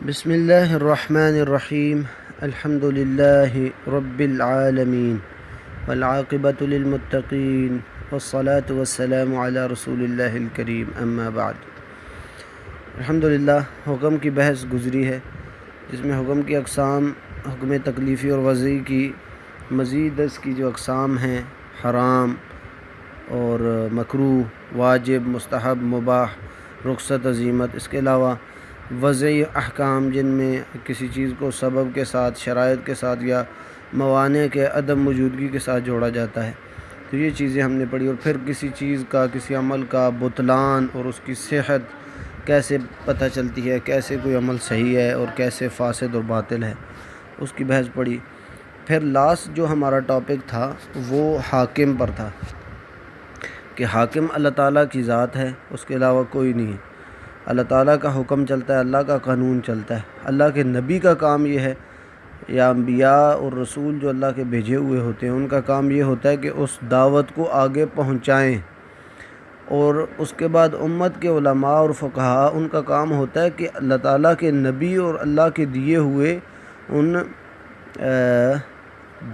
بسم اللہ الرحمن الرحیم الحمد للہ رب العالمین والعاقبۃ للمتقین والصلاة والسلام علی رسول اللہ الکریم اما بعد۔ الحمدللہ حکم کی بحث گزری ہے، جس میں حکم کی اقسام، حکم تکلیفی اور وضعی کی مزید اس کی جو اقسام ہیں، حرام اور مکروہ، واجب، مستحب، مباح، رخصت، عزیمت، اس کے علاوہ وضعی احکام جن میں کسی چیز کو سبب کے ساتھ، شرائط کے ساتھ یا موانع کے عدم موجودگی کے ساتھ جوڑا جاتا ہے، تو یہ چیزیں ہم نے پڑھی۔ اور پھر کسی چیز کا، کسی عمل کا بطلان اور اس کی صحت کیسے پتہ چلتی ہے، کیسے کوئی عمل صحیح ہے اور کیسے فاسد اور باطل ہے، اس کی بحث پڑھی۔ پھر لاسٹ جو ہمارا ٹاپک تھا وہ حاکم پر تھا، کہ حاکم اللہ تعالیٰ کی ذات ہے، اس کے علاوہ کوئی نہیں ہے۔ اللہ تعالیٰ کا حکم چلتا ہے، اللہ کا قانون چلتا ہے۔ اللہ کے نبی کا کام یہ ہے، یا انبیاء اور رسول جو اللہ کے بھیجے ہوئے ہوتے ہیں، ان کا کام یہ ہوتا ہے کہ اس دعوت کو آگے پہنچائیں، اور اس کے بعد امت کے علماء اور فقہاء، ان کا کام ہوتا ہے کہ اللہ تعالیٰ کے نبی اور اللہ کے دیے ہوئے ان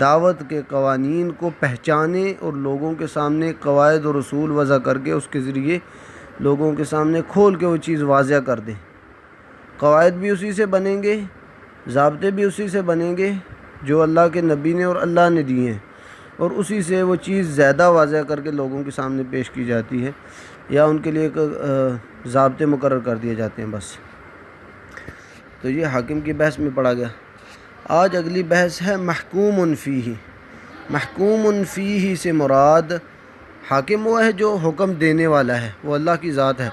دعوت کے قوانین کو پہچانیں اور لوگوں کے سامنے قواعد اور اصول وضع کر کے اس کے ذریعے لوگوں کے سامنے کھول کے وہ چیز واضح کر دیں۔ قواعد بھی اسی سے بنیں گے، ضابطے بھی اسی سے بنیں گے جو اللہ کے نبی نے اور اللہ نے دیے ہیں، اور اسی سے وہ چیز زیادہ واضح کر کے لوگوں کے سامنے پیش کی جاتی ہے، یا ان کے لیے ایک ضابطے مقرر کر دیے جاتے ہیں بس۔ تو یہ حاکم کی بحث میں پڑھا گیا۔ آج اگلی بحث ہے محکوم فیہ۔ محکوم فیہ سے مراد حاکم وہ ہے جو حکم دینے والا ہے، وہ اللہ کی ذات ہے۔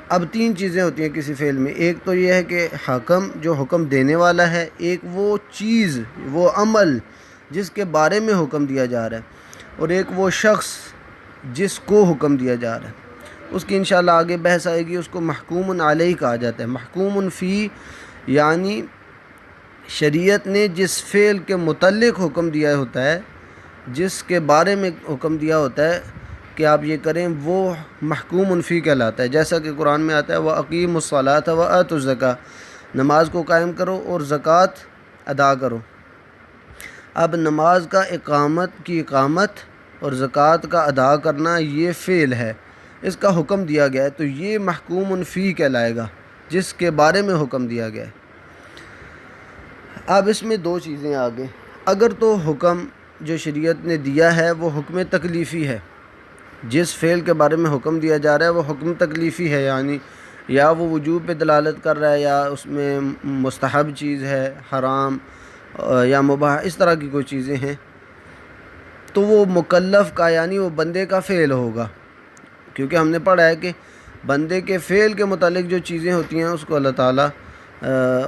اب تین چیزیں ہوتی ہیں کسی فعل میں، ایک تو یہ ہے کہ حاکم جو حکم دینے والا ہے، ایک وہ چیز، وہ عمل جس کے بارے میں حکم دیا جا رہا ہے، اور ایک وہ شخص جس کو حکم دیا جا رہا ہے۔ اس کی انشاءاللہ آگے بحث آئے گی۔ اس کو محکوم علیہ کہا جاتا ہے۔ محکوم فی یعنی شریعت نے جس فعل کے متعلق حکم دیا ہوتا ہے، جس کے بارے میں حکم دیا ہوتا ہے کہ آپ یہ کریں، وہ محکوم فی کہلاتا ہے۔ جیسا کہ قرآن میں آتا ہے وَأَقِیمُوا الصَّلَاةَ وَآتُوا الزَّکَاةَ، نماز کو قائم کرو اور زکوٰۃ ادا کرو۔ اب نماز کا اقامت اور زکوٰۃ کا ادا کرنا یہ فعل ہے، اس کا حکم دیا گیا ہے، تو یہ محکوم فی کہلائے گا، جس کے بارے میں حکم دیا گیا ہے۔ اب اس میں دو چیزیں آگے۔ اگر تو حکم جو شریعت نے دیا ہے وہ حکم تکلیفی ہے، جس فعل کے بارے میں حکم دیا جا رہا ہے وہ حکم تکلیفی ہے، یعنی یا وہ وجوب پہ دلالت کر رہا ہے، یا اس میں مستحب چیز ہے، حرام یا مباح، اس طرح کی کوئی چیزیں ہیں، تو وہ مکلف کا یعنی وہ بندے کا فعل ہوگا، کیونکہ ہم نے پڑھا ہے کہ بندے کے فعل کے متعلق جو چیزیں ہوتی ہیں اس کو اللہ تعالیٰ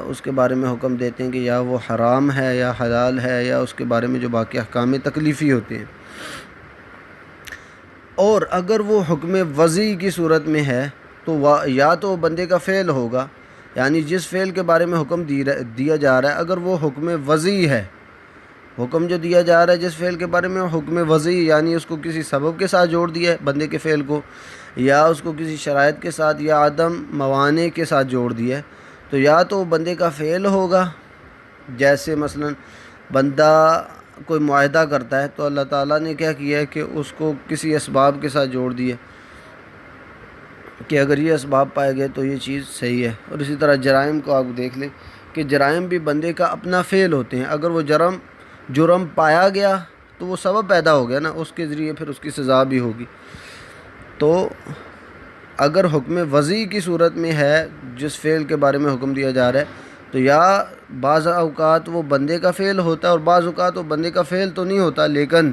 اس کے بارے میں حکم دیتے ہیں کہ یا وہ حرام ہے یا حلال ہے، یا اس کے بارے میں جو باقی احکام تکلیفی ہوتے ہیں۔ اور اگر وہ حکم وضعی کی صورت میں ہے تو یا تو بندے کا فعل ہوگا، یعنی جس فعل کے بارے میں حکم دیا جا رہا ہے، اگر وہ حکم وضعی ہے، حکم جو دیا جا رہا ہے جس فعل کے بارے میں حکم وضعی، یعنی اس کو کسی سبب کے ساتھ جوڑ دیا ہے بندے کے فعل کو، یا اس کو کسی شرائط کے ساتھ یا عدم موانع کے ساتھ جوڑ دیا ہے، تو یا تو بندے کا فعل ہوگا، جیسے مثلا بندہ کوئی معاہدہ کرتا ہے تو اللہ تعالیٰ نے کیا کیا ہے کہ اس کو کسی اسباب کے ساتھ جوڑ دیا کہ اگر یہ اسباب پائے گئے تو یہ چیز صحیح ہے۔ اور اسی طرح جرائم کو آپ دیکھ لیں کہ جرائم بھی بندے کا اپنا فعل ہوتے ہیں، اگر وہ جرم پایا گیا تو وہ سبب پیدا ہو گیا نا، اس کے ذریعے پھر اس کی سزا بھی ہوگی۔ تو اگر حکم وضعی کی صورت میں ہے جس فعل کے بارے میں حکم دیا جا رہا ہے، تو یا بعض اوقات وہ بندے کا فعل ہوتا ہے اور بعض اوقات وہ بندے کا فعل تو نہیں ہوتا لیکن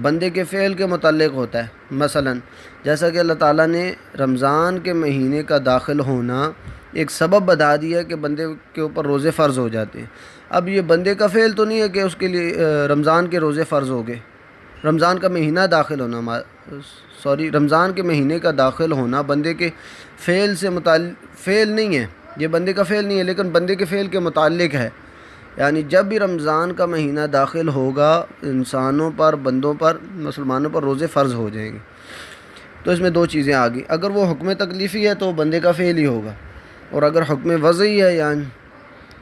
بندے کے فعل کے متعلق ہوتا ہے۔ مثلا جیسا کہ اللہ تعالیٰ نے رمضان کے مہینے کا داخل ہونا ایک سبب بتا دیا کہ بندے کے اوپر روزے فرض ہو جاتے ہیں۔ اب یہ بندے کا فعل تو نہیں ہے کہ اس کے لیے رمضان کے روزے فرض ہو گئے، رمضان کا مہینہ داخل ہونا رمضان کے مہینے کا داخل ہونا بندے کے فعل سے فعل نہیں ہے، یہ بندے کا فعل نہیں ہے لیکن بندے کے فعل کے متعلق ہے، یعنی جب بھی رمضان کا مہینہ داخل ہوگا انسانوں پر، بندوں پر، مسلمانوں پر روزے فرض ہو جائیں گے۔ تو اس میں دو چیزیں آ گئی، اگر وہ حکم تکلیفی ہے تو بندے کا فعل ہی ہوگا، اور اگر حکم وضعی ہے یعنی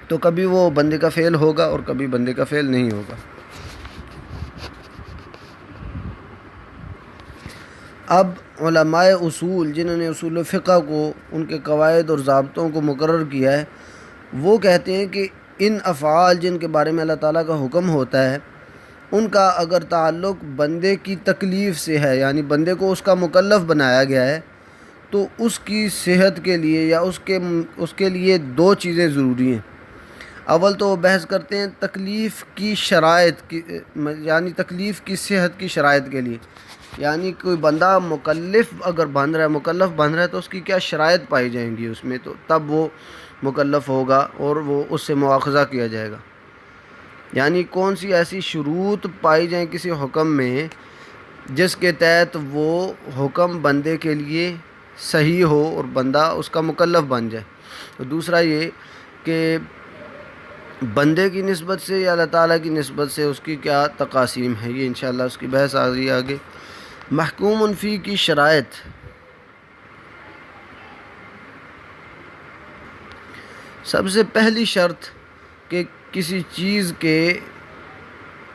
تو کبھی وہ بندے کا فعل ہوگا اور کبھی بندے کا فعل نہیں ہوگا۔ اب علماء اصول جنہوں نے اصول فقہ کو ان کے قواعد اور ضابطوں کو مقرر کیا ہے، وہ کہتے ہیں کہ ان افعال جن کے بارے میں اللہ تعالیٰ کا حکم ہوتا ہے ان کا اگر تعلق بندے کی تکلیف سے ہے، یعنی بندے کو اس کا مکلف بنایا گیا ہے، تو اس کی صحت کے لیے یا اس کے لیے دو چیزیں ضروری ہیں۔ اول تو وہ بحث کرتے ہیں تکلیف کی شرائط کی، یعنی تکلیف کی صحت کی شرائط کے لیے، یعنی کوئی بندہ مکلف بن رہا ہے تو اس کی کیا شرائط پائی جائیں گی اس میں، تو تب وہ مکلف ہوگا اور وہ اس سے مواخذہ کیا جائے گا۔ یعنی کون سی ایسی شروط پائی جائیں کسی حکم میں جس کے تحت وہ حکم بندے کے لیے صحیح ہو اور بندہ اس کا مکلف بن جائے۔ اور دوسرا یہ کہ بندے کی نسبت سے یا اللہ تعالیٰ کی نسبت سے اس کی کیا تقاسیم ہے، یہ انشاءاللہ اس کی بحث آ رہی ہے آگے۔ محکوم فی کی شرائط، سب سے پہلی شرط کہ کسی چیز کے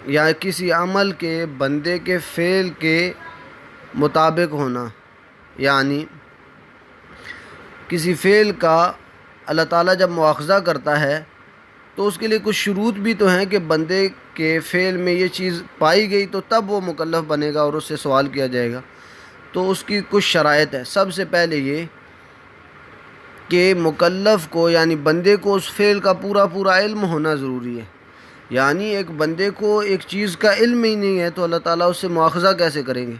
یا کسی عمل کے بندے کے فعل کے مطابق ہونا، یعنی کسی فعل کا اللہ تعالیٰ جب مواخذہ کرتا ہے تو اس کے لیے کچھ شروط بھی تو ہیں کہ بندے کے فعل میں یہ چیز پائی گئی تو تب وہ مکلف بنے گا اور اس سے سوال کیا جائے گا، تو اس کی کچھ شرائط ہے۔ سب سے پہلے یہ کہ مکلف کو یعنی بندے کو اس فعل کا پورا علم ہونا ضروری ہے، یعنی ایک بندے کو ایک چیز کا علم ہی نہیں ہے تو اللہ تعالیٰ اس سے مواخذہ کیسے کریں گے؟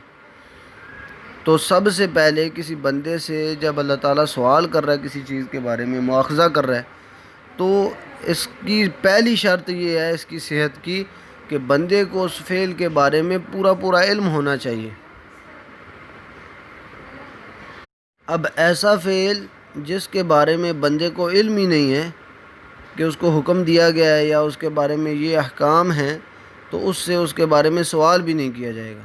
تو سب سے پہلے کسی بندے سے جب اللہ تعالیٰ سوال کر رہا ہے کسی چیز کے بارے میں، مواخذہ کر رہا ہے، تو اس کی پہلی شرط یہ ہے اس کی صحت کی کہ بندے کو اس فعل کے بارے میں پورا علم ہونا چاہیے۔ اب ایسا فعل جس کے بارے میں بندے کو علم ہی نہیں ہے کہ اس کو حکم دیا گیا ہے یا اس کے بارے میں یہ احکام ہیں، تو اس سے اس کے بارے میں سوال بھی نہیں کیا جائے گا۔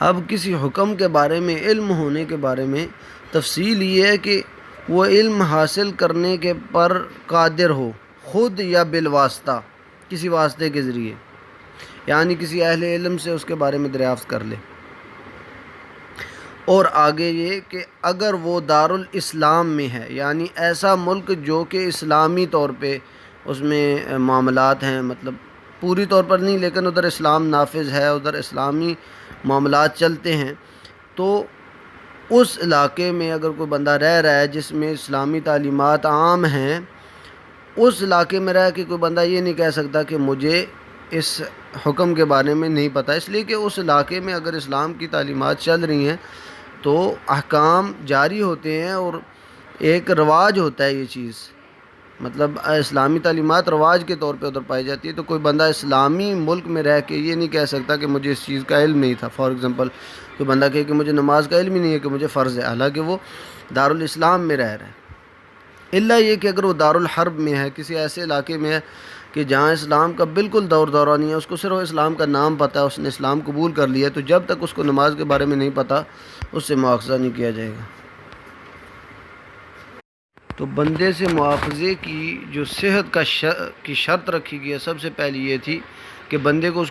اب کسی حکم کے بارے میں علم ہونے کے بارے میں تفصیل یہ ہے کہ وہ علم حاصل کرنے کے پر قادر ہو، خود یا بالواسطہ، کسی واسطے کے ذریعے، یعنی کسی اہل علم سے اس کے بارے میں دریافت کر لے۔ اور آگے یہ کہ اگر وہ دارالاسلام میں ہے، یعنی ایسا ملک جو کہ اسلامی طور پہ اس میں معاملات ہیں، مطلب پوری طور پر نہیں لیکن ادھر اسلام نافذ ہے، ادھر اسلامی معاملات چلتے ہیں، تو اس علاقے میں اگر کوئی بندہ رہ رہا ہے جس میں اسلامی تعلیمات عام ہیں، اس علاقے میں رہ کے کوئی بندہ یہ نہیں کہہ سکتا کہ مجھے اس حکم کے بارے میں نہیں پتہ، اس لیے کہ اس علاقے میں اگر اسلام کی تعلیمات چل رہی ہیں تو احکام جاری ہوتے ہیں اور ایک رواج ہوتا ہے، یہ چیز مطلب اسلامی تعلیمات رواج کے طور پہ ادھر پائی جاتی ہے، تو کوئی بندہ اسلامی ملک میں رہ کے یہ نہیں کہہ سکتا کہ مجھے اس چیز کا علم نہیں تھا۔ فار ایگزامپل کوئی بندہ کہے کہ مجھے نماز کا علم ہی نہیں ہے کہ مجھے فرض ہے، حالانکہ وہ دارالاسلام میں رہ رہا ہے، الا یہ کہ اگر وہ دارالحرب میں ہے، کسی ایسے علاقے میں ہے کہ جہاں اسلام کا بالکل دورہ نہیں ہے، اس کو صرف اسلام کا نام پتہ ہے، اس نے اسلام قبول کر لیا، تو جب تک اس کو نماز کے بارے میں نہیں پتہ اس سے مواخذہ نہیں کیا جائے گا۔ تو بندے سے مواخذے کی جو صحت کی شرط رکھی گئی ہے، سب سے پہلی یہ تھی کہ بندے کو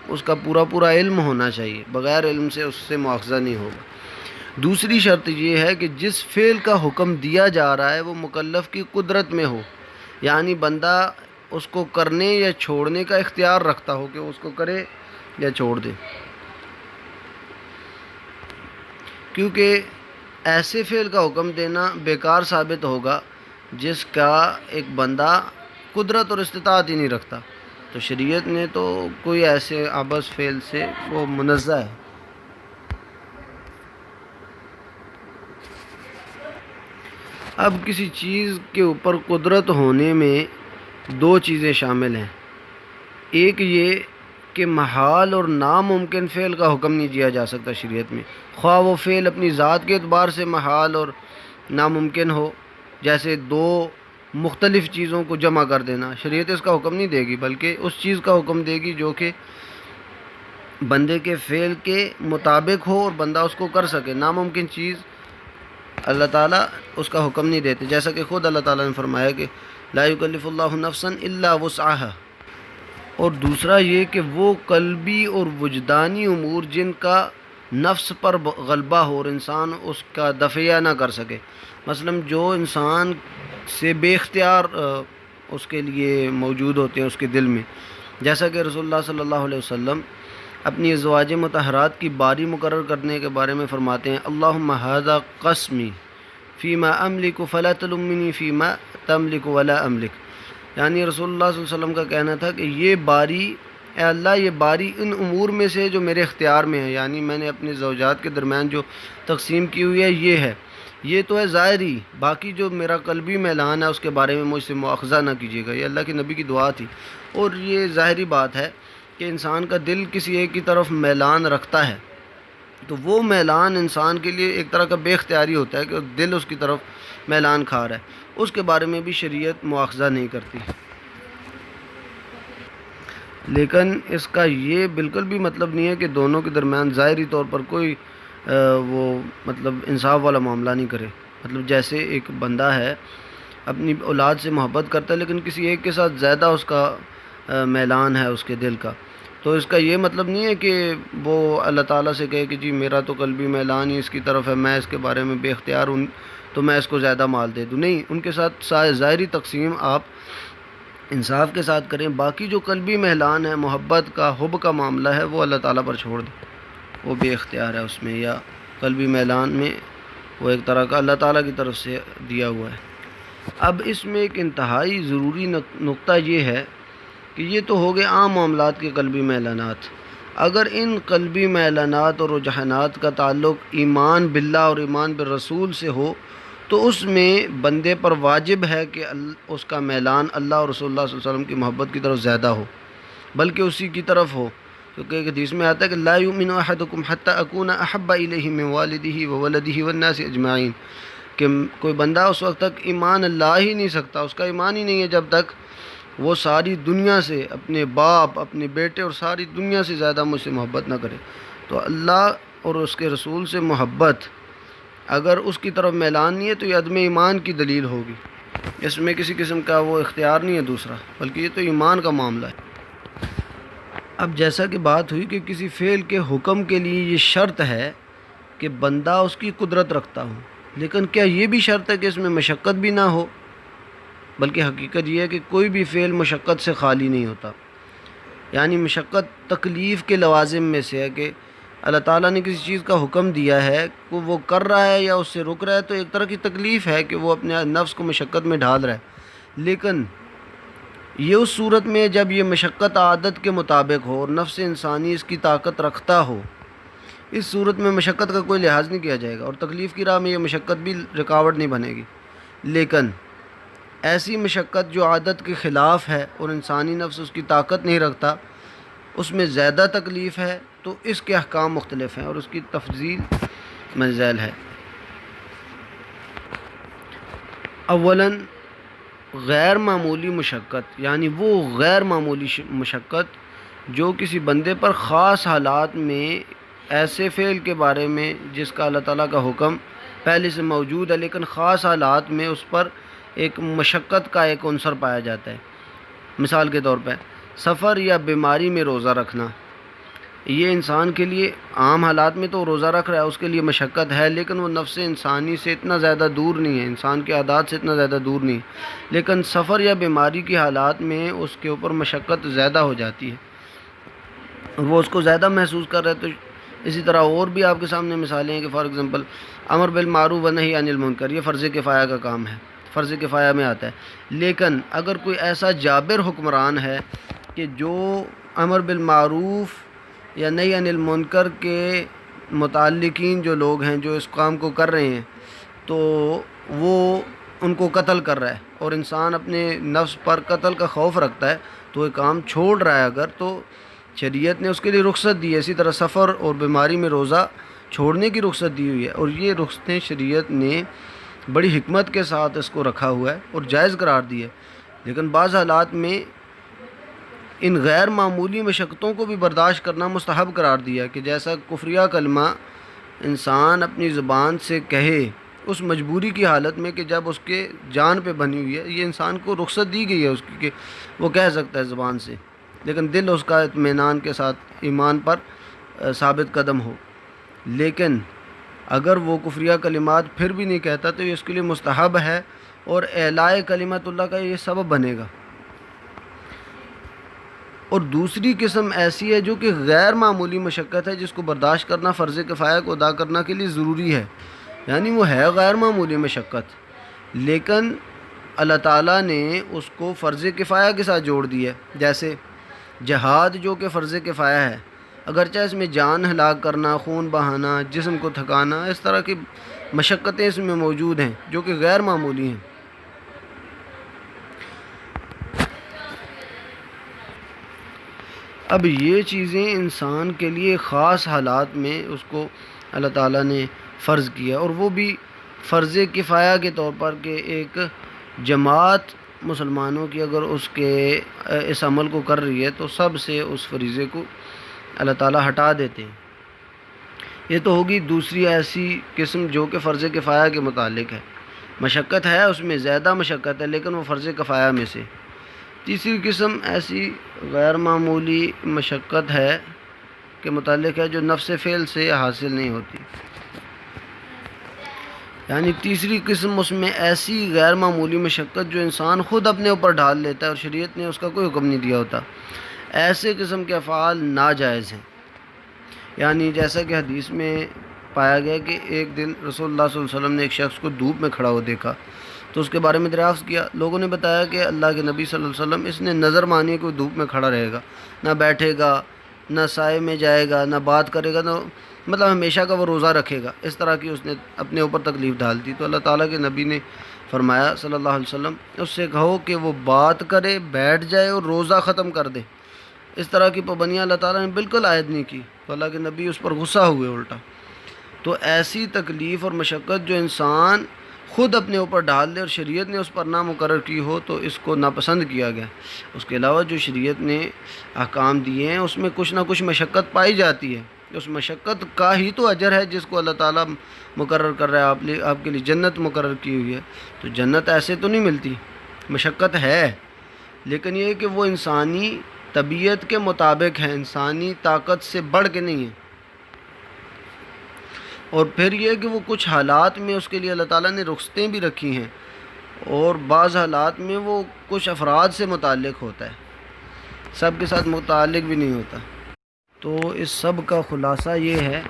اس کا پورا علم ہونا چاہیے، بغیر علم سے اس سے مواخذہ نہیں ہوگا۔ دوسری شرط یہ ہے کہ جس فعل کا حکم دیا جا رہا ہے وہ مکلف کی قدرت میں ہو، یعنی بندہ اس کو کرنے یا چھوڑنے کا اختیار رکھتا ہو کہ وہ اس کو کرے یا چھوڑ دے، کیونکہ ایسے فعل کا حکم دینا بیکار ثابت ہوگا جس کا ایک بندہ قدرت اور استطاعت ہی نہیں رکھتا، تو شریعت نے تو کوئی ایسے عبث فعل سے وہ منزہ ہے۔ اب کسی چیز کے اوپر قدرت ہونے میں دو چیزیں شامل ہیں، ایک یہ کہ محال اور ناممکن فعل کا حکم نہیں دیا جا سکتا شریعت میں، خواہ وہ فعل اپنی ذات کے اعتبار سے محال اور ناممکن ہو، جیسے دو مختلف چیزوں کو جمع کر دینا، شریعت اس کا حکم نہیں دے گی، بلکہ اس چیز کا حکم دے گی جو کہ بندے کے فعل کے مطابق ہو اور بندہ اس کو کر سکے۔ ناممکن چیز اللہ تعالیٰ اس کا حکم نہیں دیتے، جیسا کہ خود اللہ تعالیٰ نے فرمایا کہ لا یکلف اللہ نفسا الا وسعها۔ اور دوسرا یہ کہ وہ قلبی اور وجدانی امور جن کا نفس پر غلبہ ہو اور انسان اس کا دفعہ نہ کر سکے، مثلا جو انسان سے بے اختیار اس کے لیے موجود ہوتے ہیں اس کے دل میں، جیسا کہ رسول اللہ صلی اللہ علیہ وسلم اپنی ازواج مطہرات کی باری مقرر کرنے کے بارے میں فرماتے ہیں اللہم ھذا قسمی فیما املک فلا تلمنی فیما تملک ولا املک، یعنی رسول اللہ صلی اللہ علیہ وسلم کا کہنا تھا کہ یہ باری، اے اللہ یہ باری ان امور میں سے جو میرے اختیار میں ہے، یعنی میں نے اپنے زوجات کے درمیان جو تقسیم کی ہوئی ہے یہ ہے، یہ تو ہے ظاہری، باقی جو میرا قلبی میلان ہے اس کے بارے میں مجھ سے مواخذہ نہ کیجیے گا۔ یہ اللہ کے نبی کی دعا تھی، اور یہ ظاہری بات ہے کہ انسان کا دل کسی ایک کی طرف میلان رکھتا ہے تو وہ میلان انسان کے لیے ایک طرح کا بے اختیاری ہوتا ہے کہ دل اس کی طرف میلان کھا رہا ہے، اس کے بارے میں بھی شریعت مواخذہ نہیں کرتی۔ لیکن اس کا یہ بالکل بھی مطلب نہیں ہے کہ دونوں کے درمیان ظاہری طور پر کوئی وہ مطلب انصاف والا معاملہ نہیں کرے۔ مطلب جیسے ایک بندہ ہے اپنی اولاد سے محبت کرتا ہے لیکن کسی ایک کے ساتھ زیادہ اس کا میلان ہے اس کے دل کا، تو اس کا یہ مطلب نہیں ہے کہ وہ اللہ تعالیٰ سے کہے کہ جی میرا تو قلبی میلان ہی اس کی طرف ہے، میں اس کے بارے میں بے اختیار ہوں تو میں اس کو زیادہ مال دے دوں۔ نہیں، ان کے ساتھ ظاہری تقسیم آپ انصاف کے ساتھ کریں، باقی جو قلبی میلان ہے، محبت کا، حب کا معاملہ ہے، وہ اللہ تعالیٰ پر چھوڑ دیں، وہ بے اختیار ہے اس میں، یا قلبی میلان میں وہ ایک طرح کا اللہ تعالیٰ کی طرف سے دیا ہوا ہے۔ اب اس میں ایک انتہائی ضروری نقطہ یہ ہے کہ یہ تو ہو گئے عام معاملات کے قلبی میلانات، اگر ان قلبی میلانات اور رجحانات کا تعلق ایمان باللہ اور ایمان بالرسول سے ہو تو اس میں بندے پر واجب ہے کہ اس کا میلان اللہ اور رسول اللہ صلی اللہ علیہ وسلم کی محبت کی طرف زیادہ ہو، بلکہ اسی کی طرف ہو، کیونکہ ایک حدیث میں آتا ہے کہ لا یؤمن احدکم حتی اکون احب الیہ من والدہ وولدہ والناس اجمعین، کہ کوئی بندہ اس وقت تک ایمان لا ہی نہیں سکتا، اس کا ایمان ہی نہیں ہے جب تک وہ ساری دنیا سے، اپنے باپ، اپنے بیٹے اور ساری دنیا سے زیادہ مجھ سے محبت نہ کرے۔ تو اللہ اور اس کے رسول سے محبت اگر اس کی طرف میلان نہیں ہے تو یہ عدم ایمان کی دلیل ہوگی، اس میں کسی قسم کا وہ اختیار نہیں ہے دوسرا، بلکہ یہ تو ایمان کا معاملہ ہے۔ اب جیسا کہ بات ہوئی کہ کسی فعل کے حکم کے لیے یہ شرط ہے کہ بندہ اس کی قدرت رکھتا ہو، لیکن کیا یہ بھی شرط ہے کہ اس میں مشقت بھی نہ ہو؟ بلکہ حقیقت یہ ہے کہ کوئی بھی فعل مشقت سے خالی نہیں ہوتا، یعنی مشقت تکلیف کے لوازم میں سے ہے کہ اللہ تعالیٰ نے کسی چیز کا حکم دیا ہے کہ وہ کر رہا ہے یا اس سے رک رہا ہے تو ایک طرح کی تکلیف ہے کہ وہ اپنے نفس کو مشقت میں ڈھال رہا ہے، لیکن یہ اس صورت میں جب یہ مشقت عادت کے مطابق ہو اور نفس انسانی اس کی طاقت رکھتا ہو، اس صورت میں مشقت کا کوئی لحاظ نہیں کیا جائے گا اور تکلیف کی راہ میں یہ مشقت بھی رکاوٹ نہیں بنے گی۔ لیکن ایسی مشقت جو عادت کے خلاف ہے اور انسانی نفس اس کی طاقت نہیں رکھتا، اس میں زیادہ تکلیف ہے، تو اس کے احکام مختلف ہیں اور اس کی تفصیل منزل ہے۔ اولاً غیر معمولی مشقت، یعنی وہ غیر معمولی مشقت جو کسی بندے پر خاص حالات میں ایسے فعل کے بارے میں جس کا اللہ تعالیٰ کا حکم پہلے سے موجود ہے لیکن خاص حالات میں اس پر ایک مشقت کا ایک عنصر پایا جاتا ہے۔ مثال کے طور پہ سفر یا بیماری میں روزہ رکھنا، یہ انسان کے لیے عام حالات میں تو روزہ رکھ رہا ہے، اس کے لیے مشقت ہے، لیکن وہ نفس انسانی سے اتنا زیادہ دور نہیں ہے، انسان کے عادات سے اتنا زیادہ دور نہیں ہے، لیکن سفر یا بیماری کی حالات میں اس کے اوپر مشقت زیادہ ہو جاتی ہے اور وہ اس کو زیادہ محسوس کر رہا ہے۔ تو اسی طرح اور بھی آپ کے سامنے مثالیں ہیں کہ فار ایگزامپل امر بالمعروف و نہی عن المنکر، یہ فرض کفایہ کا کام ہے، فرض کفایہ میں آتا ہے، لیکن اگر کوئی ایسا جابر حکمران ہے کہ جو امر بالمعروف یا نہی عن المنکر کے متعلقین جو لوگ ہیں جو اس کام کو کر رہے ہیں تو وہ ان کو قتل کر رہا ہے اور انسان اپنے نفس پر قتل کا خوف رکھتا ہے تو یہ کام چھوڑ رہا ہے اگر، تو شریعت نے اس کے لیے رخصت دی ہے۔ اسی طرح سفر اور بیماری میں روزہ چھوڑنے کی رخصت دی ہوئی ہے، اور یہ رخصتیں شریعت نے بڑی حکمت کے ساتھ اس کو رکھا ہوا ہے اور جائز قرار دی ہے۔ لیکن بعض حالات میں ان غیر معمولی مشقتوں کو بھی برداشت کرنا مستحب قرار دیا کہ جیسا کفریہ کلمہ انسان اپنی زبان سے کہے اس مجبوری کی حالت میں کہ جب اس کے جان پہ بنی ہوئی ہے، یہ انسان کو رخصت دی گئی ہے اس کی کہ وہ کہہ سکتا ہے زبان سے، لیکن دل اس کا اطمینان کے ساتھ ایمان پر ثابت قدم ہو۔ لیکن اگر وہ کفریہ کلمات پھر بھی نہیں کہتا تو یہ اس کے لیے مستحب ہے اور اعلاء کلمت اللہ کا یہ سبب بنے گا۔ اور دوسری قسم ایسی ہے جو کہ غیر معمولی مشقت ہے، جس کو برداشت کرنا فرض کفایہ کو ادا کرنا کے لیے ضروری ہے، یعنی وہ ہے غیر معمولی مشقت، لیکن اللہ تعالیٰ نے اس کو فرض کفایہ کے ساتھ جوڑ دیا ہے۔ جیسے جہاد جو کہ فرض کفایہ ہے، اگرچہ اس میں جان ہلاک کرنا، خون بہانا، جسم کو تھکانا، اس طرح کی مشقتیں اس میں موجود ہیں جو کہ غیر معمولی ہیں۔ اب یہ چیزیں انسان کے لیے خاص حالات میں اس کو اللہ تعالیٰ نے فرض کیا، اور وہ بھی فرض کفایہ کے طور پر کہ ایک جماعت مسلمانوں کی اگر اس عمل کو کر رہی ہے تو سب سے اس فریضے کو اللہ تعالیٰ ہٹا دیتے ہیں۔ یہ تو ہوگی دوسری ایسی قسم جو کہ فرض کفایہ کے متعلق ہے، مشقت ہے اس میں، زیادہ مشقت ہے لیکن وہ فرض کفایہ میں سے۔ تیسری قسم ایسی غیر معمولی مشقت ہے کے متعلق ہے جو نفس فعل سے حاصل نہیں ہوتی، یعنی تیسری قسم اس میں ایسی غیر معمولی مشقت جو انسان خود اپنے اوپر ڈھال لیتا ہے اور شریعت نے اس کا کوئی حکم نہیں دیا ہوتا، ایسے قسم کے افعال ناجائز ہیں۔ یعنی جیسا کہ حدیث میں پایا گیا کہ ایک دن رسول اللہ صلی اللہ علیہ وسلم نے ایک شخص کو دھوپ میں کھڑا ہوا دیکھا تو اس کے بارے میں دریافت کیا۔ لوگوں نے بتایا کہ اللہ کے نبی صلی اللہ علیہ وسلم اس نے نظر مانی کہ وہ دھوپ میں کھڑا رہے گا، نہ بیٹھے گا، نہ سائے میں جائے گا، نہ بات کرے گا، نہ مطلب ہمیشہ کا وہ روزہ رکھے گا۔ اس طرح کی اس نے اپنے اوپر تکلیف ڈال دی۔ تو اللہ تعالیٰ کے نبی نے فرمایا صلی اللہ علیہ وسلم، اس سے کہو کہ وہ بات کرے، بیٹھ جائے اور روزہ ختم کر دے۔ اس طرح کی پابندیاں اللہ تعالیٰ نے بالکل عائد نہیں کی، تو اللہ کے نبی اس پر غصہ ہوئے الٹا۔ تو ایسی تکلیف اور مشقت جو انسان خود اپنے اوپر ڈال دے اور شریعت نے اس پر نہ مقرر کی ہو تو اس کو ناپسند کیا گیا۔ اس کے علاوہ جو شریعت نے احکام دیے ہیں اس میں کچھ نہ کچھ مشقت پائی جاتی ہے، اس مشقت کا ہی تو اجر ہے جس کو اللہ تعالیٰ مقرر کر رہا ہے۔ آپ کے لیے جنت مقرر کی ہوئی ہے، تو جنت ایسے تو نہیں ملتی، مشقت ہے، لیکن یہ کہ وہ انسانی طبیعت کے مطابق ہے، انسانی طاقت سے بڑھ کے نہیں ہے۔ اور پھر یہ کہ وہ کچھ حالات میں اس کے لیے اللہ تعالیٰ نے رخصتیں بھی رکھی ہیں، اور بعض حالات میں وہ کچھ افراد سے متعلق ہوتا ہے، سب کے ساتھ متعلق بھی نہیں ہوتا۔ تو اس سب کا خلاصہ یہ ہے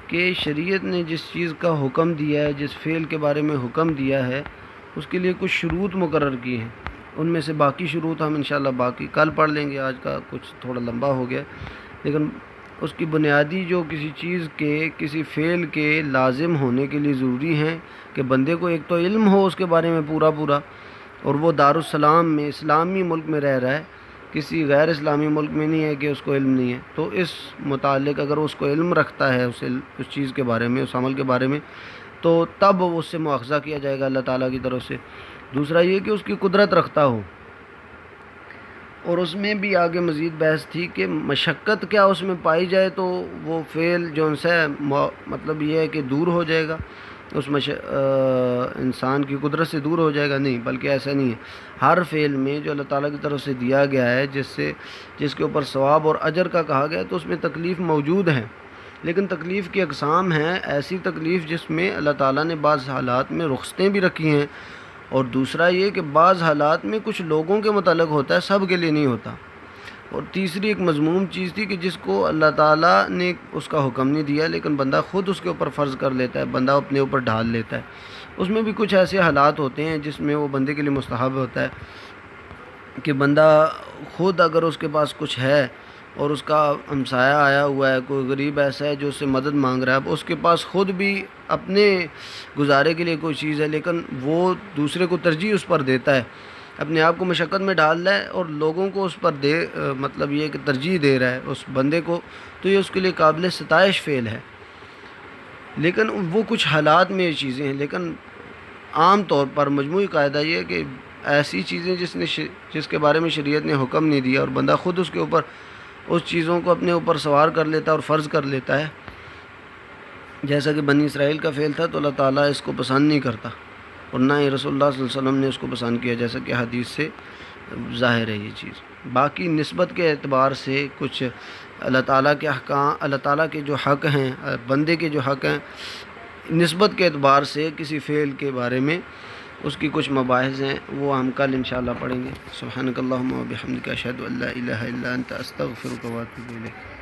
کہ شریعت نے جس چیز کا حکم دیا ہے، جس فعل کے بارے میں حکم دیا ہے، اس کے لیے کچھ شروط مقرر کی ہیں۔ ان میں سے باقی شروط ہم انشاءاللہ باقی کل پڑھ لیں گے، آج کا کچھ تھوڑا لمبا ہو گیا، لیکن اس کی بنیادی جو کسی چیز کے، کسی فعل کے لازم ہونے کے لیے ضروری ہیں کہ بندے کو ایک تو علم ہو اس کے بارے میں پورا، اور وہ دارالسلام میں، اسلامی ملک میں رہ رہا ہے، کسی غیر اسلامی ملک میں نہیں ہے کہ اس کو علم نہیں ہے۔ تو اس متعلق اگر اس کو علم رکھتا ہے اس چیز کے بارے میں، اس عمل کے بارے میں، تو تب اس سے مواخذہ کیا جائے گا اللہ تعالیٰ کی طرف سے۔ دوسرا یہ کہ اس کی قدرت رکھتا ہو، اور اس میں بھی آگے مزید بحث تھی کہ مشقت کیا اس میں پائی جائے تو وہ فعل جو ان سے مطلب یہ ہے کہ دور ہو جائے گا، اس انسان کی قدرت سے دور ہو جائے گا، نہیں، بلکہ ایسا نہیں ہے۔ ہر فعل میں جو اللہ تعالیٰ کی طرف سے دیا گیا ہے، جس کے اوپر ثواب اور اجر کا کہا گیا ہے، تو اس میں تکلیف موجود ہے، لیکن تکلیف کی اقسام ہیں، ایسی تکلیف جس میں اللہ تعالیٰ نے بعض حالات میں رخصتیں بھی رکھی ہیں، اور دوسرا یہ کہ بعض حالات میں کچھ لوگوں کے متعلق ہوتا ہے، سب کے لیے نہیں ہوتا۔ اور تیسری ایک مذموم چیز تھی کہ جس کو اللہ تعالیٰ نے اس کا حکم نہیں دیا لیکن بندہ خود اس کے اوپر فرض کر لیتا ہے، بندہ اپنے اوپر ڈھال لیتا ہے۔ اس میں بھی کچھ ایسے حالات ہوتے ہیں جس میں وہ بندے کے لیے مستحب ہوتا ہے کہ بندہ خود اگر اس کے پاس کچھ ہے اور اس کا ہمسایہ آیا ہوا ہے، کوئی غریب ایسا ہے جو اس سے مدد مانگ رہا ہے، اب اس کے پاس خود بھی اپنے گزارے کے لیے کوئی چیز ہے لیکن وہ دوسرے کو ترجیح اس پر دیتا ہے، اپنے آپ کو مشقت میں ڈال رہا ہے اور لوگوں کو اس پر مطلب یہ کہ ترجیح دے رہا ہے اس بندے کو، تو یہ اس کے لیے قابل ستائش فعل ہے۔ لیکن وہ کچھ حالات میں یہ چیزیں ہیں، لیکن عام طور پر مجموعی قاعدہ یہ ہے کہ ایسی چیزیں جس کے بارے میں شریعت نے حکم نہیں دیا اور بندہ خود اس کے اوپر اس چیزوں کو اپنے اوپر سوار کر لیتا ہے اور فرض کر لیتا ہے، جیسا کہ بنی اسرائیل کا فعل تھا، تو اللہ تعالیٰ اس کو پسند نہیں کرتا، اور نہ ہی رسول اللہ صلی اللہ علیہ وسلم نے اس کو پسند کیا، جیسا کہ حدیث سے ظاہر ہے یہ چیز۔ باقی نسبت کے اعتبار سے کچھ اللہ تعالیٰ کے احکام، اللہ تعالیٰ کے جو حق ہیں، بندے کے جو حق ہیں، نسبت کے اعتبار سے کسی فعل کے بارے میں اس کی کچھ مباحث ہیں، وہ ہم کل انشاءاللہ پڑھیں گے۔ سبحانک اللہم و بحمدک، اشہد ان لا الہ الا انت، استغفرک و اتوب الیک۔